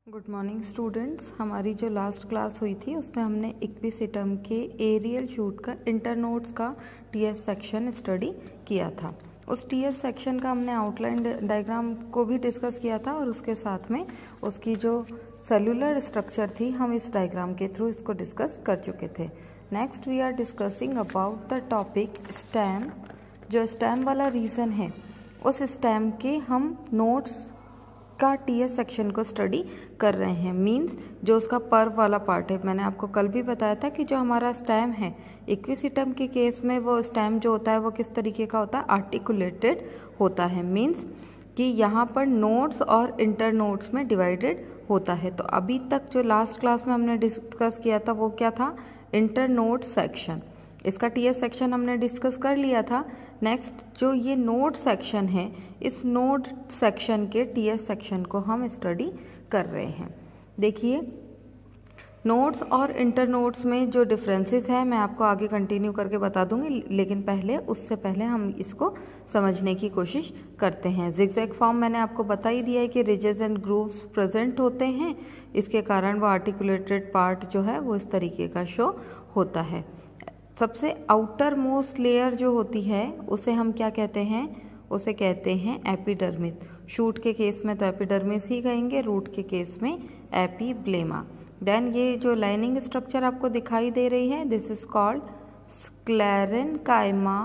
Good morning students. हमारी जो last class हुई थी उसमें हमने इक्विसिटम के एरियल शूट का इंटरनोड्स का टीएस सेक्शन स्टडी किया था। उस टीएस सेक्शन का हमने आउटलाइन डायग्राम को भी डिस्कस किया था और उसके साथ में उसकी जो सेलुलर स्ट्रक्चर थी हम इस डायग्राम के थ्रू इसको डिस्कस कर चुके थे। Next we are discussing about the topic stem. जो स्टेम वाला रीजन है उस स्टेम के हम नोट्स का टीएस सेक्शन को स्टडी कर रहे हैं। मींस जो उसका पर्व वाला पार्ट है, मैंने आपको कल भी बताया था कि जो हमारा स्टेम है इक्विसिटम के केस में वो स्टेम जो होता है वो किस तरीके का होता है, आर्टिकुलेटेड होता है। मींस कि यहाँ पर नोड्स और इंटर नोड्स में डिवाइडेड होता है। तो अभी तक जो लास्ट क्लास में हमने डिस्कस किया था वो क्या था, इंटर नोड सेक्शन। इसका टीएस सेक्शन हमने डिस्कस कर लिया था। नेक्स्ट जो ये नोड सेक्शन है, इस नोड सेक्शन के टीएस सेक्शन को हम स्टडी कर रहे हैं। देखिए नोड्स और इंटर नोड्स में जो डिफरेंसेस है मैं आपको आगे कंटिन्यू करके बता दूंगी, लेकिन उससे पहले हम इसको समझने की कोशिश करते हैं। जिगजैग फॉर्म मैंने आपको बता ही दिया है कि रिजेस एंड ग्रूव्स प्रेजेंट होते हैं, इसके कारण वो आर्टिकुलेटेड पार्ट जो है वो इस तरीके का शो होता है। सबसे आउटर मोस्ट लेयर जो होती है उसे हम क्या कहते हैं, उसे कहते हैं एपिडर्मिस। शूट के केस में तो एपिडर्मिस ही कहेंगे, रूट के केस में एपिब्लेमा। देन ये जो लाइनिंग स्ट्रक्चर आपको दिखाई दे रही है दिस इज कॉल्ड स्क्लेरेनकाइमा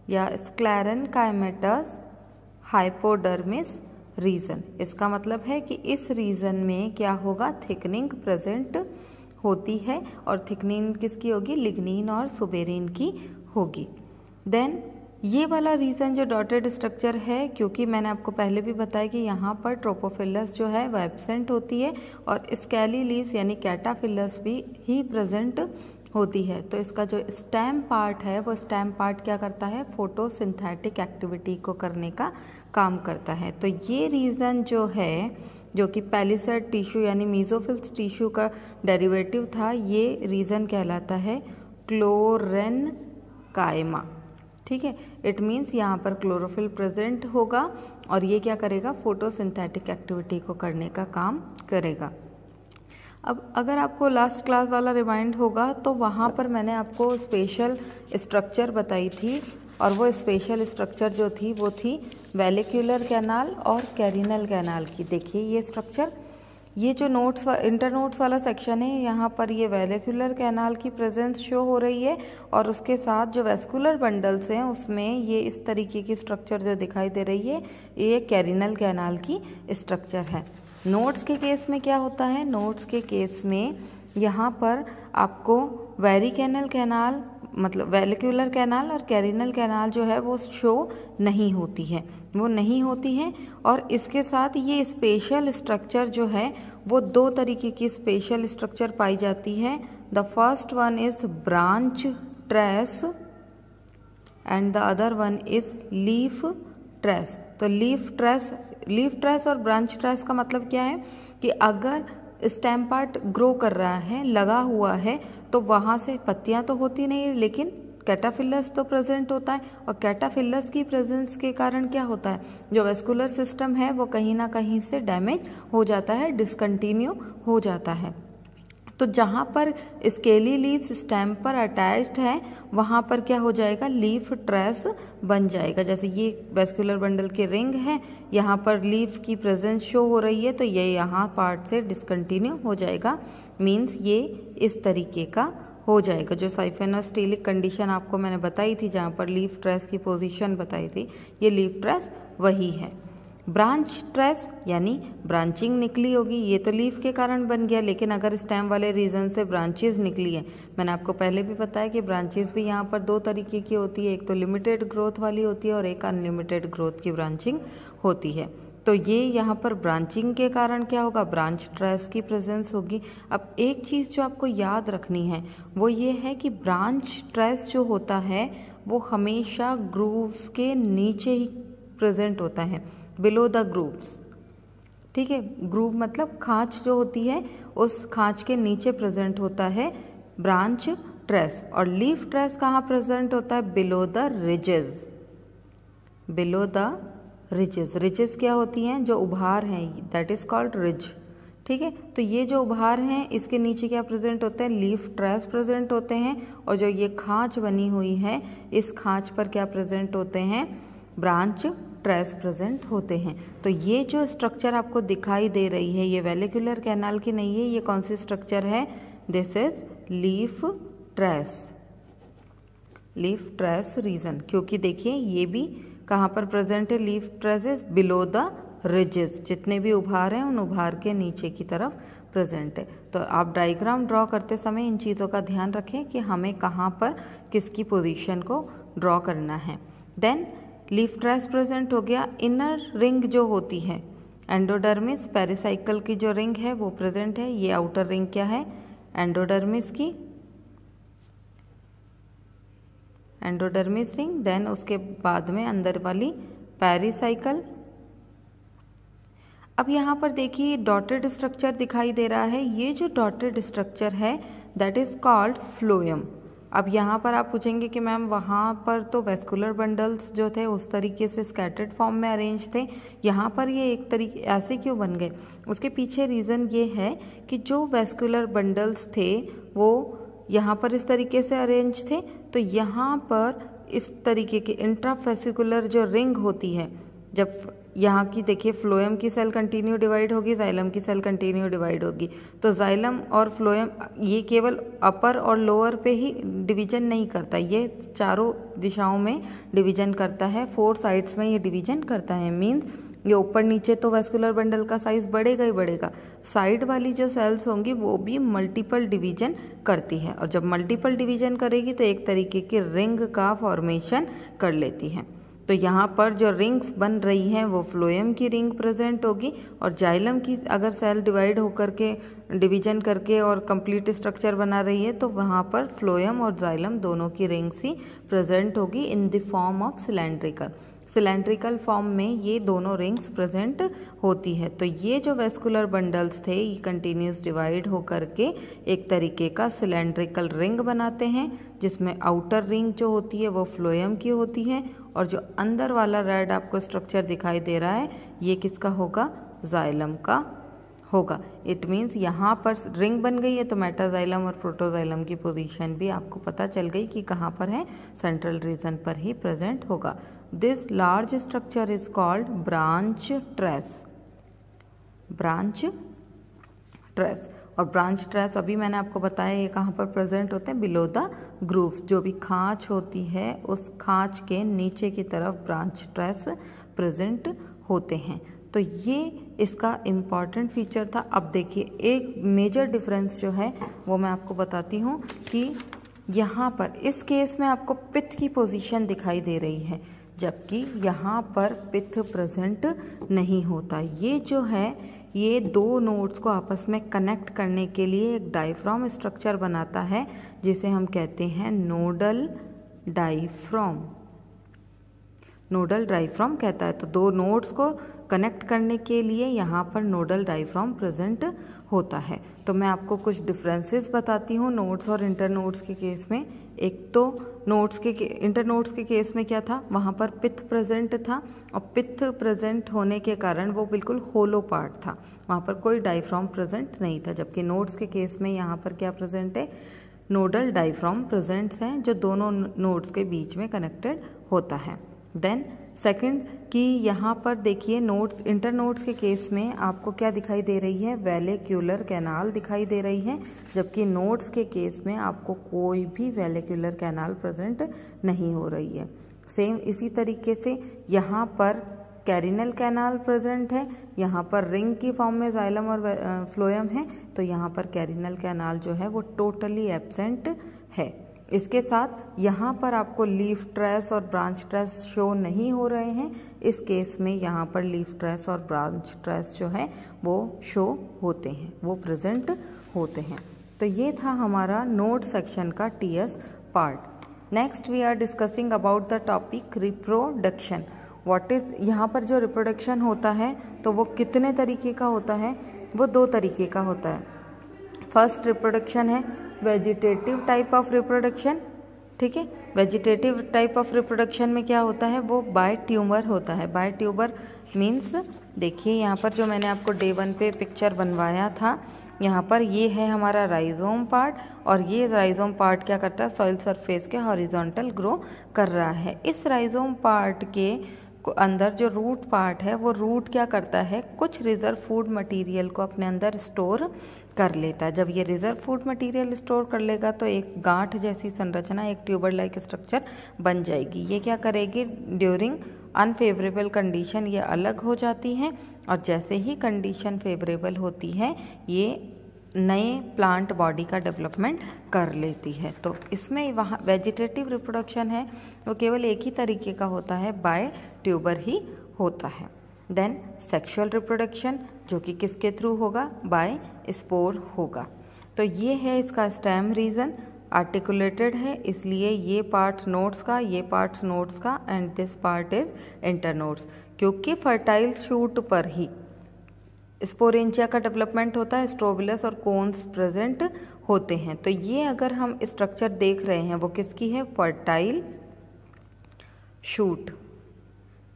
या स्क्लेरेनकाइमेटस हाइपोडर्मिस रीजन। इसका मतलब है कि इस रीजन में क्या होगा, थिकनिंग प्रेजेंट होती है और थिकनिंग किसकी होगी, लिग्निन और सुबेरिन की होगी। देन ये वाला रीजन जो डॉटेड स्ट्रक्चर है, क्योंकि मैंने आपको पहले भी बताया कि यहाँ पर ट्रोपोफिलस जो है वो एब्सेंट होती है और स्केली लीव्स यानी कैटाफिलस भी ही प्रेजेंट होती है। तो इसका जो स्टेम पार्ट है वो स्टेम पार्ट क्या करता है, फोटोसिंथेटिक एक्टिविटी को करने का काम करता है। तो ये रीजन जो है जो कि पैलिसेड टिश्यू यानी मीजोफिल्स टिश्यू का डेरिवेटिव था, ये रीजन कहलाता है क्लोरेनकाइमा। ठीक है, इट मीन्स यहाँ पर क्लोरोफिल प्रेजेंट होगा और ये क्या करेगा, फोटोसिंथेटिक एक्टिविटी को करने का काम करेगा। अब अगर आपको लास्ट क्लास वाला रिमाइंड होगा तो वहाँ पर मैंने आपको स्पेशल स्ट्रक्चर बताई थी और वो स्पेशल स्ट्रक्चर जो थी वो थी वेलिक्यूलर कैनाल और कैरिनल कैनाल की। देखिए ये स्ट्रक्चर, ये जो नोट्स इंटरनोड्स वाला सेक्शन है यहाँ पर ये वेलिक्यूलर कैनाल की प्रेजेंस शो हो रही है और उसके साथ जो वेस्कुलर बंडल्स हैं उसमें ये इस तरीके की स्ट्रक्चर जो दिखाई दे रही है ये कैरिनल कैनाल की स्ट्रक्चर है। नोड्स के केस में क्या होता है, नोड्स के केस में यहाँ पर आपको वेरिकेनल कैनाल मतलब वेलिक्यूलर कैनाल और कैरिनल कैनाल जो है वो शो नहीं होती है, वो नहीं होती है। और इसके साथ ये स्पेशल स्ट्रक्चर जो है वो दो तरीके की स्पेशल स्ट्रक्चर पाई जाती है। The first one is branch trace and the other one is leaf trace. तो लीफ ट्रेस और ब्रांच ट्रेस का मतलब क्या है कि अगर स्टेम पार्ट ग्रो कर रहा है, लगा हुआ है, तो वहाँ से पत्तियाँ तो होती नहीं है लेकिन कैटाफिलस तो प्रेजेंट होता है और कैटाफिलस की प्रेजेंस के कारण क्या होता है, जो वेस्कुलर सिस्टम है वो कहीं ना कहीं से डैमेज हो जाता है, डिसकंटिन्यू हो जाता है। तो जहाँ पर स्केली लीव्स स्टेम पर अटैच्ड है वहाँ पर क्या हो जाएगा, लीफ ट्रेस बन जाएगा। जैसे ये वेस्कुलर बंडल के रिंग है, यहाँ पर लीफ की प्रेजेंस शो हो रही है तो ये यहाँ पार्ट से डिसकंटिन्यू हो जाएगा। मीन्स ये इस तरीके का हो जाएगा। जो साइफेनोस्टीलिक कंडीशन आपको मैंने बताई थी जहाँ पर लीफ ट्रेस की पोजीशन बताई थी, ये लीफ ट्रेस वही है। ब्रांच ट्रेस यानी ब्रांचिंग निकली होगी, ये तो लीफ के कारण बन गया, लेकिन अगर स्टेम वाले रीजन से ब्रांचेस निकली है, मैंने आपको पहले भी बताया कि ब्रांचेस भी यहाँ पर दो तरीके की होती है, एक तो लिमिटेड ग्रोथ वाली होती है और एक अनलिमिटेड ग्रोथ की ब्रांचिंग होती है। तो ये यहाँ पर ब्रांचिंग के कारण क्या होगा, ब्रांच ट्रेस की प्रेजेंस होगी। अब एक चीज़ जो आपको याद रखनी है वो ये है कि ब्रांच ट्रेस जो होता है वो हमेशा ग्रूव्स के नीचे ही प्रेजेंट होता है, बिलो द ग्रूव्स। ठीक है, ग्रूव मतलब खांच जो होती है उस खांच के नीचे प्रेजेंट होता है ब्रांच ट्रेस। और लीफ ट्रेस कहाँ प्रेजेंट होता है, below the ridges, below the ridges. Ridges क्या होती हैं, जो उभार हैं, दैट इज कॉल्ड रिज। ठीक है। तो ये जो उभार हैं इसके नीचे क्या प्रेजेंट होते हैं, लीफ ट्रेस प्रेजेंट होते हैं, और जो ये खांच बनी हुई है इस खांच पर क्या प्रेजेंट होते हैं, ब्रांच ट्रेस प्रेजेंट होते हैं। तो ये जो स्ट्रक्चर आपको दिखाई दे रही है ये वेलिकुलर कैनाल की नहीं है, ये कौन सी स्ट्रक्चर है, this is leaf trace, leaf trace region, क्योंकि देखिए ये भी कहाँ पर प्रेजेंट है, leaf traces below the ridges, जितने भी उभार हैं उन उभार के नीचे की तरफ प्रेजेंट है। तो आप डायग्राम ड्रॉ करते समय इन चीज़ों का ध्यान रखें कि हमें कहाँ पर किसकी पोजीशन को ड्रॉ करना है। देन लीफ ट्रेस प्रेजेंट हो गया। इनर रिंग जो होती है एंडोडर्मिस, पेरिसाइकल की जो रिंग है वो प्रेजेंट है। ये आउटर रिंग क्या है, एंडोडर्मिस की, एंडोडर्मिस रिंग। देन उसके बाद में अंदर वाली पेरिसाइकल। अब यहाँ पर देखिए डॉटेड स्ट्रक्चर दिखाई दे रहा है, ये जो डॉटेड स्ट्रक्चर है दैट इज कॉल्ड फ्लोएम। अब यहाँ पर आप पूछेंगे कि मैम वहाँ पर तो वेस्कुलर बंडल्स जो थे उस तरीके से स्कैटर्ड फॉर्म में अरेंज थे, यहाँ पर ये एक तरीके ऐसे क्यों बन गए, उसके पीछे रीज़न ये है कि जो वेस्कुलर बंडल्स थे वो यहाँ पर इस तरीके से अरेंज थे, तो यहाँ पर इस तरीके के इंट्राफेसिकुलर जो रिंग होती है, जब यहाँ की देखिए फ्लोएम की सेल कंटिन्यू डिवाइड होगी, जाइलम की सेल कंटिन्यू डिवाइड होगी, तो जाइलम और फ्लोएम ये केवल अपर और लोअर पे ही डिवीजन नहीं करता, ये चारों दिशाओं में डिवीजन करता है, 4 साइड्स में ये डिवीजन करता है। मीन्स ये ऊपर नीचे तो वेस्कुलर बंडल का साइज बढ़ेगा ही बढ़ेगा, साइड वाली जो सेल्स होंगी वो भी मल्टीपल डिवीजन करती है, और जब मल्टीपल डिवीजन करेगी तो एक तरीके की रिंग का फॉर्मेशन कर लेती है। तो यहाँ पर जो रिंग्स बन रही हैं वो फ्लोएम की रिंग प्रेजेंट होगी, और जाइलम की अगर सेल डिवाइड होकर के डिवीजन करके और कंप्लीट स्ट्रक्चर बना रही है तो वहाँ पर फ्लोएम और जाइलम दोनों की रिंग्स ही प्रेजेंट होगी in the form of cylindrical. Cylindrical form में ये दोनों रिंग्स प्रेजेंट होती है। तो ये जो वेस्कुलर बंडल्स थे ये कंटिन्यूस डिवाइड होकर के एक तरीके का सिलेंड्रिकल रिंग बनाते हैं, जिसमें आउटर रिंग जो होती है वो फ्लोएम की होती है, और जो अंदर वाला रेड आपको स्ट्रक्चर दिखाई दे रहा है ये किसका होगा, जाइलम का होगा। इट मीन्स यहाँ पर रिंग बन गई है तो मेटाजाइलम और प्रोटोजाइलम की पोजीशन भी आपको पता चल गई कि कहाँ पर है, सेंट्रल रीजन पर ही प्रेजेंट होगा। This large structure is called branch trace, branch trace. और ब्रांच ट्रेस अभी मैंने आपको बताया ये कहाँ पर प्रेजेंट होते हैं, बिलो द ग्रूव्स, जो भी खांच होती है उस खांच के नीचे की तरफ ब्रांच ट्रेस प्रेजेंट होते हैं। तो ये इसका इम्पॉर्टेंट फीचर था। अब देखिए एक मेजर डिफरेंस जो है वो मैं आपको बताती हूँ कि यहाँ पर इस केस में आपको पित्त की पोजीशन दिखाई दे रही है, जबकि यहाँ पर पित्त प्रेजेंट नहीं होता। ये जो है ये दो नोड्स को आपस में कनेक्ट करने के लिए एक डायफ्राम स्ट्रक्चर बनाता है, जिसे हम कहते हैं नोडल डायफ्राम, नोडल डायफ्राम कहता है। तो दो नोड्स को कनेक्ट करने के लिए यहाँ पर नोडल डायफ्राम प्रेजेंट होता है। तो मैं आपको कुछ डिफरेंसेस बताती हूँ नोड्स और इंटरनोड्स के केस में। एक तो नोड्स के इंटरनोड्स के केस में क्या था, वहाँ पर पित्त प्रेजेंट था, और पित्त प्रेजेंट होने के कारण वो बिल्कुल होलो पार्ट था, वहाँ पर कोई डायफ्राम प्रेजेंट नहीं था। जबकि नोड्स के केस में यहाँ पर क्या प्रेजेंट है, नोडल डायफ्राम प्रेजेंट्स हैं जो दोनों नोड्स के बीच में कनेक्टेड होता है। देन सेकंड कि यहाँ पर देखिए नोड्स इंटरनोड्स के केस में आपको क्या दिखाई दे रही है, वेलिक्यूलर कैनाल दिखाई दे रही है, जबकि नोड्स के केस में आपको कोई भी वेलिक्यूलर कैनाल प्रेजेंट नहीं हो रही है। सेम इसी तरीके से यहाँ पर कैरिनल कैनाल प्रेजेंट है, यहाँ पर रिंग की फॉर्म में जाइलम और फ्लोएम है, तो यहाँ पर कैरिनल कैनाल जो है वो टोटली एब्सेंट है। इसके साथ यहाँ पर आपको लीफ ट्रेस और ब्रांच ट्रेस शो नहीं हो रहे हैं, इस केस में यहाँ पर लीफ ट्रेस और ब्रांच ट्रेस जो है वो शो होते हैं, वो प्रेजेंट होते हैं। तो ये था हमारा नोड सेक्शन का TS part. Next we are discussing about the topic reproduction. What is, यहाँ पर जो रिप्रोडक्शन होता है तो वो कितने तरीके का होता है, वो 2 तरीके का होता है। फर्स्ट रिप्रोडक्शन है वेजिटेटिव टाइप ऑफ रिप्रोडक्शन, ठीक है। वेजिटेटिव टाइप ऑफ रिप्रोडक्शन में क्या होता है, वो बाय ट्यूमर होता है। बाय ट्यूबर मीन्स देखिए यहाँ पर जो मैंने आपको डे 1 पे पिक्चर बनवाया था, यहाँ पर ये है हमारा राइजोम पार्ट, और ये राइजोम पार्ट क्या करता है, सॉइल सरफेस के हॉरिजॉन्टल ग्रो कर रहा है। इस राइजोम पार्ट के अंदर जो रूट पार्ट है, वो रूट क्या करता है, कुछ रिजर्व फूड मटेरियल को अपने अंदर स्टोर कर लेता है। जब ये रिजर्व फूड मटेरियल स्टोर कर लेगा तो एक गांठ जैसी संरचना, एक ट्यूबर लाइक स्ट्रक्चर बन जाएगी। ये क्या करेगी, ड्यूरिंग अनफेवरेबल कंडीशन ये अलग हो जाती हैं, और जैसे ही कंडीशन फेवरेबल होती है ये नए प्लांट बॉडी का डेवलपमेंट कर लेती है। तो इसमें वहाँ वेजिटेटिव रिप्रोडक्शन है वो केवल एक ही तरीके का होता है, बाय ट्यूबर ही होता है। देन सेक्सुअल रिप्रोडक्शन जो कि किसके थ्रू होगा, बाय स्पोर होगा। तो ये है इसका स्टेम रीजन, आर्टिकुलेटेड है, इसलिए ये पार्ट्स नोड्स का, ये पार्ट्स नोड्स का, and this part is internodes. क्योंकि फर्टाइल शूट पर ही स्पोरेंजिया का डेवलपमेंट होता है, स्ट्रोबिलस और कोन्स प्रेजेंट होते हैं। तो ये अगर हम स्ट्रक्चर देख रहे हैं वो किसकी है, फर्टाइल शूट।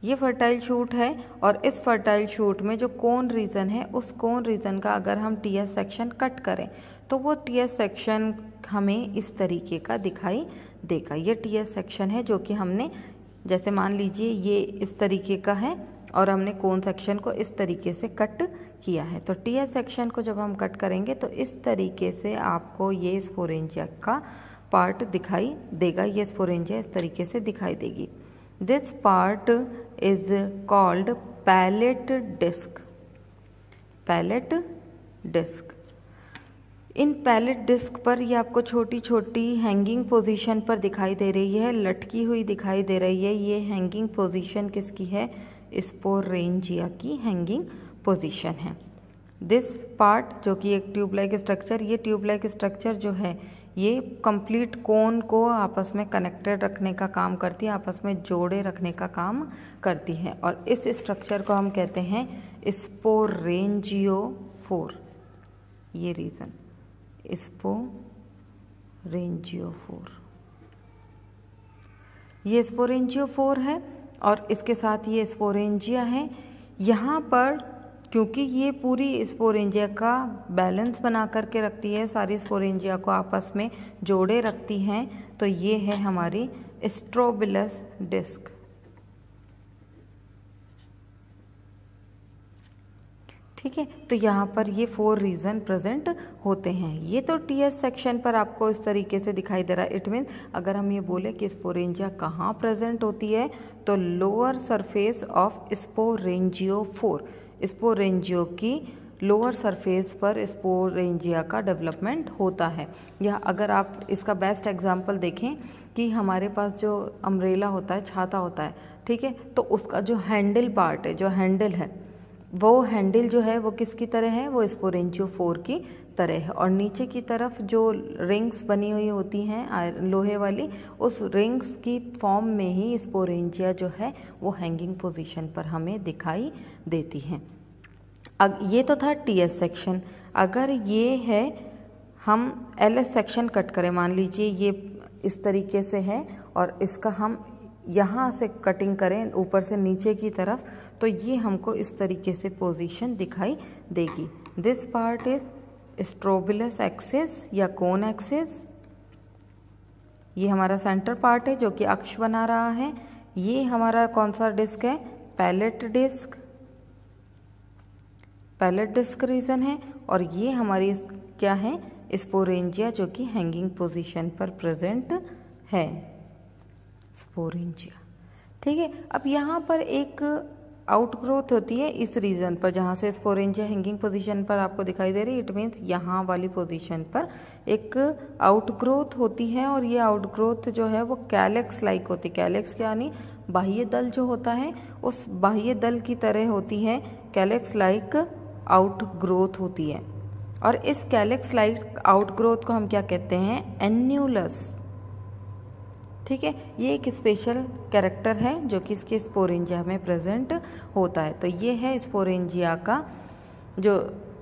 ये फर्टाइल शूट है, और इस फर्टाइल शूट में जो कोन रीजन है, उस कोन रीजन का अगर हम टीएस सेक्शन कट करें तो वो टीएस सेक्शन हमें इस तरीके का दिखाई देगा। ये टीएस सेक्शन है जो कि हमने, जैसे मान लीजिए ये इस तरीके का है और हमने कोन सेक्शन को इस तरीके से कट किया है। तो टीएस सेक्शन को जब हम कट करेंगे तो इस तरीके से आपको ये स्पोरेंजिया का पार्ट दिखाई देगा। ये स्पोरेंजिया इस तरीके से दिखाई देगी। This part is called peltate disc. Peltate disc, इन पैलेट डिस्क पर ये आपको छोटी छोटी हैंगिंग पोजीशन पर दिखाई दे रही है, लटकी हुई दिखाई दे रही है। ये हैंगिंग पोजीशन किसकी है, स्पोरेंजिया की हैंगिंग पोजीशन है। दिस पार्ट जो कि एक ट्यूब लाइक स्ट्रक्चर, ये ट्यूब लाइक स्ट्रक्चर जो है ये कंप्लीट कोन को आपस में कनेक्टेड रखने का काम करती है, आपस में जोड़े रखने का काम करती है, और इस स्ट्रक्चर को हम कहते हैं स्पोरेंजियोफोर। ये रीजन स्पोरेंजियोफोर, ये स्पोरेंजियोफोर है, और इसके साथ ये स्पोरेंजिया है। यहाँ पर क्योंकि ये पूरी स्पोरेंजिया का बैलेंस बना करके रखती है, सारी स्पोरेंजिया को आपस में जोड़े रखती हैं, तो ये है हमारी स्ट्रोबिलस डिस्क। ठीक है, तो यहाँ पर ये 4 रीजन प्रेजेंट होते हैं। ये तो टीएस सेक्शन पर आपको इस तरीके से दिखाई दे रहा है। इट मीन अगर हम ये बोले कि स्पोरेंजिया कहाँ प्रेजेंट होती है, तो लोअर सरफेस ऑफ स्पोरेंजियोफोर, स्पोरेंजियो की लोअर सरफेस पर स्पोरेंजिया का डेवलपमेंट होता है। या अगर आप इसका बेस्ट एग्जांपल देखें कि हमारे पास जो अम्ब्रेला होता है, छाता होता है, ठीक है, तो उसका जो हैंडल पार्ट है, जो हैंडल है, वो हैंडल जो है वो किसकी तरह है, वो स्पोरेंजियोफोर की तरह है। और नीचे की तरफ जो रिंग्स बनी हुई होती हैं लोहे वाली, उस रिंग्स की फॉर्म में ही स्पोरेंजिया जो है वो हैंगिंग पोजीशन पर हमें दिखाई देती हैं। ये तो था टीएस सेक्शन। अगर ये है, हम एलएस सेक्शन कट करें, मान लीजिए ये इस तरीके से है और इसका हम यहाँ से कटिंग करें ऊपर से नीचे की तरफ, तो ये हमको इस तरीके से पोजीशन दिखाई देगी। This part is strobilus axis या कोन एक्सिस। ये हमारा सेंटर पार्ट है जो कि अक्ष बना रहा है। ये हमारा कौन सा डिस्क है, peltate disc, peltate disc region है। और ये हमारी क्या है, स्पोरेंजिया जो कि हैंगिंग पोजीशन पर प्रेजेंट है, स्पोरेंजिया। ठीक है, अब यहाँ पर एक आउटग्रोथ होती है इस रीजन पर, जहाँ से स्पोरेंजिया हैंगिंग पोजीशन पर आपको दिखाई दे रही है। इट मीन्स यहाँ वाली पोजीशन पर एक आउटग्रोथ होती है, और ये आउटग्रोथ जो है वो कैलेक्स लाइक होती है। कैलेक्स यानी बाह्य दल जो होता है, उस बाह्य दल की तरह होती है, कैलेक्स लाइक आउटग्रोथ होती है। और इस कैलेक्स लाइक आउटग्रोथ को हम क्या कहते हैं, एन्यूलस। ठीक है, ये एक स्पेशल कैरेक्टर है जो कि इसके स्पोरेंजिया में प्रेजेंट होता है। तो ये है स्पोरेंजिया का जो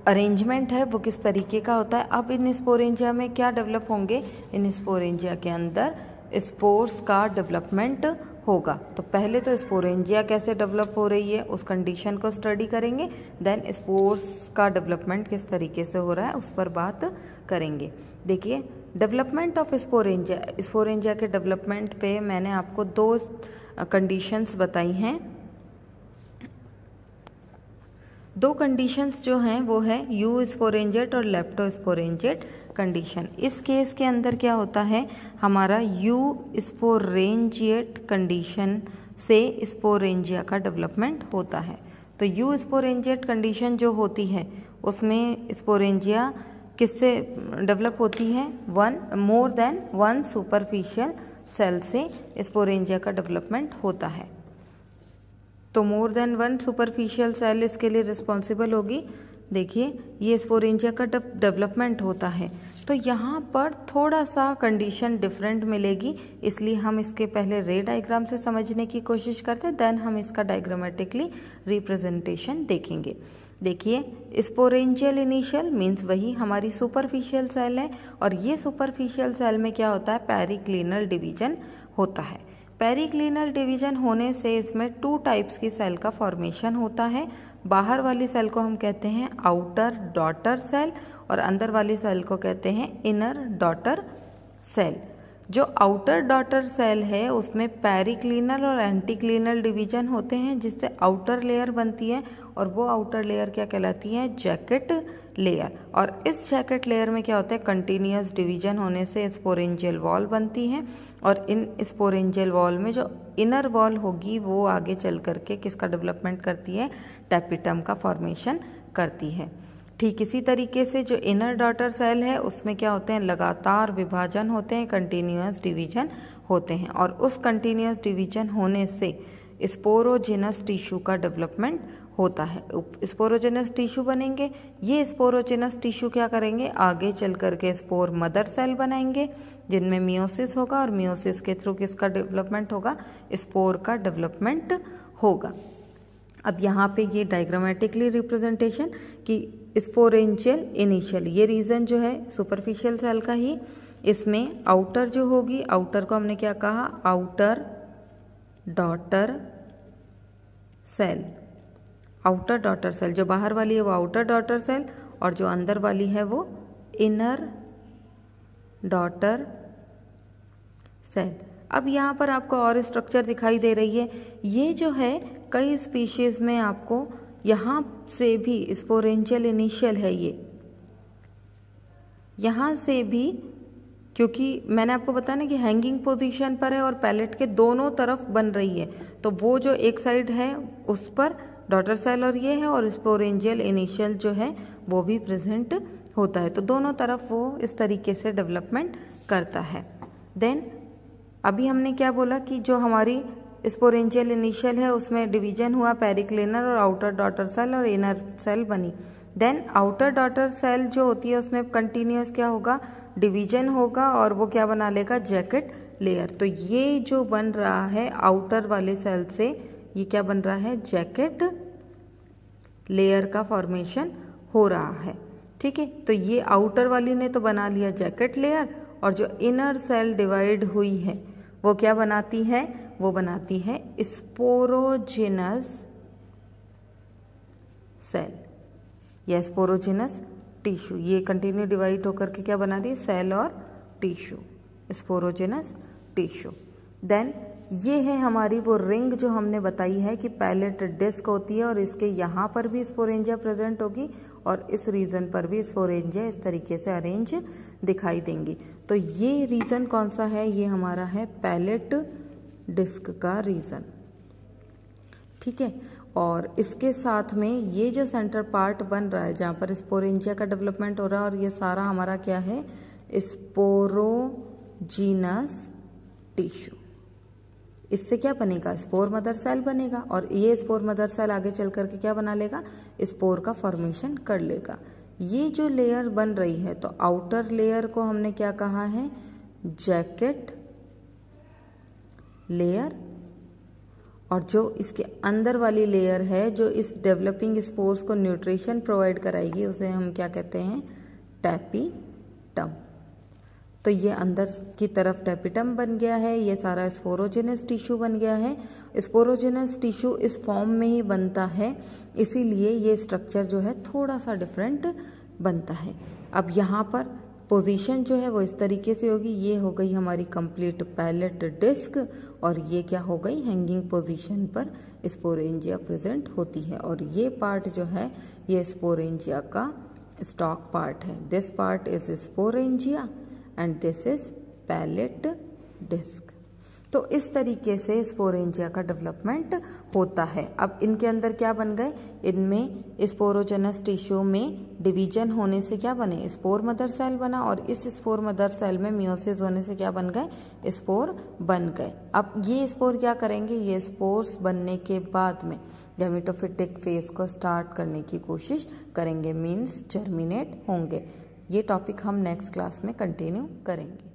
अरेंजमेंट है वो किस तरीके का होता है। अब इन स्पोरेंजिया में क्या डेवलप होंगे, इन स्पोरेंजिया के अंदर स्पोर्स का डेवलपमेंट होगा। तो पहले तो स्पोरेंजिया कैसे डेवलप हो रही है उस कंडीशन को स्टडी करेंगे, देन स्पोर्स का डेवलपमेंट किस तरीके से हो रहा है उस पर बात करेंगे। देखिए डेवलपमेंट ऑफ स्पोरेंजिया के डेवलपमेंट पे मैंने आपको 2 कंडीशंस बताई हैं। 2 कंडीशंस जो हैं वो है यू स्पोरेंजिएट और लेप्टोस्पोरेंजिएट कंडीशन। इस केस के अंदर क्या होता है, हमारा यू स्पोरेंजिएट कंडीशन से स्पोरेंजिया का डेवलपमेंट होता है। तो यू स्पोरेंजिएट कंडीशन जो होती है उसमें स्पोरेंजिया किससे डेवलप होती है, मोर देन 1 सुपरफिशियल सेल से स्पोरेंजिया का डेवलपमेंट होता है। तो मोर देन 1 सुपरफिशियल सेल इसके लिए रिस्पॉन्सिबल होगी। देखिए ये स्पोरेंजिया का डेवलपमेंट होता है, तो यहाँ पर थोड़ा सा कंडीशन डिफरेंट मिलेगी, इसलिए हम इसके पहले रे डायग्राम से समझने की कोशिश करते हैं, देन हम इसका डायग्रामेटिकली रिप्रेजेंटेशन देखेंगे। देखिए स्पोरेंजियल इनिशियल मीन्स वही हमारी सुपरफिशियल सेल है, और ये सुपरफिशियल सेल में क्या होता है, पेरिक्लिनल डिवीजन होता है। पेरिक्लिनल डिवीजन होने से इसमें 2 टाइप्स की सेल का फॉर्मेशन होता है। बाहर वाली सेल को हम कहते हैं आउटर डॉटर सेल और अंदर वाली सेल को कहते हैं इनर डॉटर सेल। जो आउटर डॉटर सेल है उसमें पेरिक्लिनल और एंटीक्लिनल डिवीजन होते हैं, जिससे आउटर लेयर बनती है, और वो आउटर लेयर क्या कहलाती है, जैकेट लेयर। और इस जैकेट लेयर में क्या होता है, कंटिन्यूअस डिवीजन होने से स्पोरेंजियल वॉल बनती है, और इन स्पोरेंजियल वॉल में जो इनर वॉल होगी वो आगे चल करके किसका डेवलपमेंट करती है, टैपिटम का फॉर्मेशन करती है। ठीक इसी तरीके से जो इनर डॉटर सेल है उसमें क्या होते हैं, लगातार विभाजन होते हैं, कंटिन्यूअस डिवीजन होते हैं, और उस कंटिन्यूअस डिवीजन होने से स्पोरोजिनस टिश्यू का डेवलपमेंट होता है। स्पोरोजिनस टिश्यू बनेंगे, ये स्पोरोजिनस टिश्यू क्या करेंगे, आगे चल करके स्पोर मदर सेल बनाएंगे, जिनमें मियोसिस होगा, और मियोसिस के थ्रू किसका डेवलपमेंट होगा, स्पोर का डेवलपमेंट होगा। अब यहाँ पे ये डायग्रामेटिकली रिप्रेजेंटेशन कि स्पोरेंजियल इनिशियल, ये रीजन जो है सुपरफिशियल सेल का ही, इसमें आउटर जो होगी, आउटर को हमने क्या कहा, outer daughter cell. Outer daughter cell जो बाहर वाली है वो आउटर डॉटर सेल, और जो अंदर वाली है वो इनर डॉटर सेल। अब यहाँ पर आपको और स्ट्रक्चर दिखाई दे रही है, ये जो है कई स्पीशीज में आपको यहाँ से भी स्पोरेंजियल इनिशियल है, ये यहाँ से भी, क्योंकि मैंने आपको बताया ना कि हैंगिंग पोजीशन पर है और पैलेट के दोनों तरफ बन रही है, तो वो जो एक साइड है उस पर डॉटर सेल और ये है, और स्पोरेंजियल इनिशियल जो है वो भी प्रेजेंट होता है, तो दोनों तरफ वो इस तरीके से डेवलपमेंट करता है। देन अभी हमने क्या बोला कि जो हमारी स्पोरेंजियल इनिशियल है उसमें डिवीजन हुआ, पेरिक्लिनल और आउटर डॉटर सेल और इनर सेल बनी। देन आउटर डॉटर सेल जो होती है उसमें कंटिन्यूअस क्या होगा, डिवीजन होगा, और वो क्या बना लेगा, जैकेट लेयर। तो ये जो बन रहा है आउटर वाले सेल से, ये क्या बन रहा है, जैकेट लेयर का फॉर्मेशन हो रहा है। ठीक है, तो ये आउटर वाली ने तो बना लिया जैकेट लेयर, और जो इनर सेल डिवाइड हुई है वो क्या बनाती है, वो बनाती है स्पोरोजिनस सेल या स्पोरोजिनस टिश्यू। ये कंटिन्यू डिवाइड होकर के क्या बना रही है, सेल और टिश्यू, स्पोरोजिनस टिश्यू। देन ये है हमारी वो रिंग जो हमने बताई है कि पैलेट डिस्क होती है, और इसके यहाँ पर भी स्पोरेंजिया प्रेजेंट होगी, और इस रीजन पर भी स्पोरेंजिया इस तरीके से अरेंज दिखाई देंगी। तो ये रीजन कौन सा है, ये हमारा है पैलेट डिस्क का रीजन। ठीक है, और इसके साथ में ये जो सेंटर पार्ट बन रहा है जहाँ पर स्पोरेंजिया का डेवलपमेंट हो रहा है, और ये सारा हमारा क्या है, स्पोरोजिनस टिश्यू। इससे क्या बनेगा, स्पोर मदर सेल बनेगा, और ये स्पोर मदर सेल आगे चल करके क्या बना लेगा, स्पोर का फॉर्मेशन कर लेगा। ये जो लेयर बन रही है, तो आउटर लेयर को हमने क्या कहा है, जैकेट लेयर, और जो इसके अंदर वाली लेयर है जो इस डेवलपिंग स्पोर्स को न्यूट्रिशन प्रोवाइड कराएगी, उसे हम क्या कहते हैं, टैपिटम। तो ये अंदर की तरफ टेपिटम बन गया है, ये सारा स्पोरोजेनस टिश्यू बन गया है। स्पोरोजेनस टिश्यू इस फॉर्म में ही बनता है, इसीलिए ये स्ट्रक्चर जो है थोड़ा सा डिफरेंट बनता है। अब यहाँ पर पोजीशन जो है वो इस तरीके से होगी, ये हो गई हमारी कंप्लीट पैलेट डिस्क और ये क्या हो गई, हैंगिंग पोजीशन पर स्पोरेंजिया प्रेजेंट होती है। और ये पार्ट जो है ये स्पोरेंजिया का स्टॉक पार्ट है। This part is sporangia and this is peltate disc. तो इस तरीके से स्पोरेंजिया का डेवलपमेंट होता है। अब इनके अंदर क्या बन गए, इनमें स्पोरोजेनस टिश्यू में डिवीजन होने से क्या बने, स्पोर मदर सेल बना, और इस स्पोर मदर सेल में मियोसिस होने से क्या बन गए, स्पोर बन गए। अब ये स्पोर क्या करेंगे, ये स्पोर्स बनने के बाद में गैमेटोफिटिक फेज को स्टार्ट करने की कोशिश करेंगे, मीन्स जर्मिनेट होंगे। ये टॉपिक हम नेक्स्ट क्लास में कंटिन्यू करेंगे।